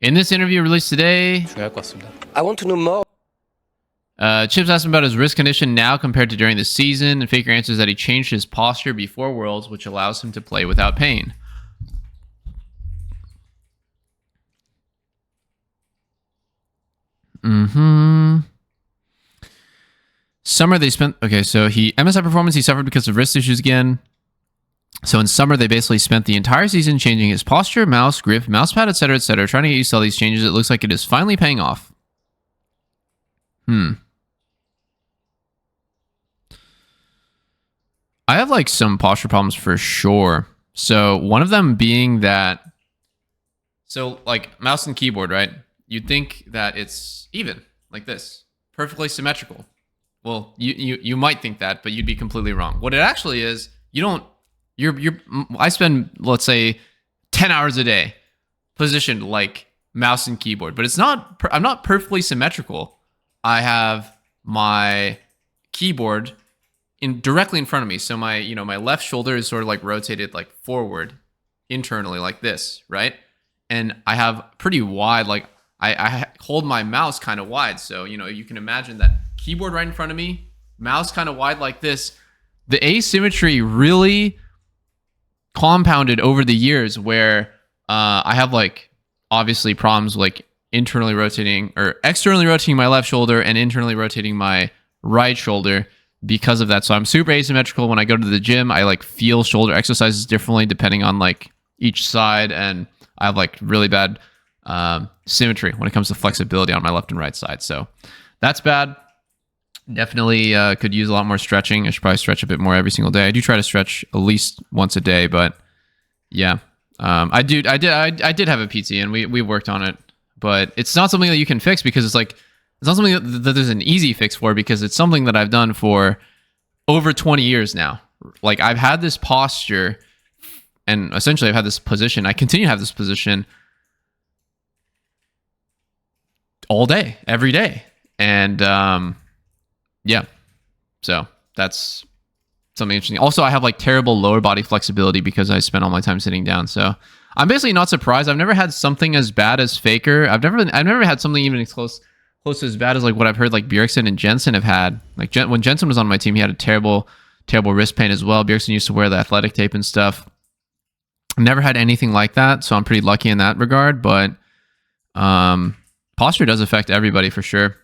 In this interview released today, 중요할 것 같습니다. I want to know more. Chips asked him about his wrist condition now compared to during the season, and Faker answers that he changed his posture before Worlds, which allows him to play without pain. Summer they spent... Okay, so MSI performance, he suffered because of wrist issues again. So in summer, they basically spent the entire season changing his posture, mouse, grip, mouse pad, etc., trying to get used to all these changes. It looks like it is finally paying off. I have like some posture problems for sure. So one of them being that, so like mouse and keyboard, right? You'd think that it's even like this, perfectly symmetrical. Well, you might think that, but you'd be completely wrong. What it actually is, I spend, let's say, 10 hours a day positioned like mouse and keyboard, but I'm not perfectly symmetrical. I have my keyboard directly in front of me. So my left shoulder is sort of like rotated like forward internally like this, right? And I have pretty wide, like I hold my mouse kind of wide. So, you can imagine that keyboard right in front of me, mouse kind of wide like this. The asymmetry really compounded over the years where I have like obviously problems like externally rotating my left shoulder and internally rotating my right shoulder because of that. So I'm super asymmetrical. When I go to the gym, I like feel shoulder exercises differently depending on like each side, and I have like really bad symmetry when it comes to flexibility on my left and right side. So that's bad. Definitely could use a lot more stretching. I should probably stretch a bit more every single day. I do try to stretch at least once a day, but yeah, I did have a PT and we worked on it, but it's not something that you can fix because it's not something that there's an easy fix for, because it's something that I've done for over 20 years now. Like I've had this posture and essentially I've had this position. I continue to have this position all day, every day. And yeah, so that's something interesting. Also, I have like terrible lower body flexibility because I spend all my time sitting down. So I'm basically not surprised. I've never had something as bad as Faker. I've never had something even as close to as bad as like what I've heard like Bjergsen and Jensen have had. Like when Jensen was on my team, he had a terrible wrist pain as well. Bjergsen used to wear the athletic tape and stuff. I've never had anything like that, so I'm pretty lucky in that regard. But posture does affect everybody for sure.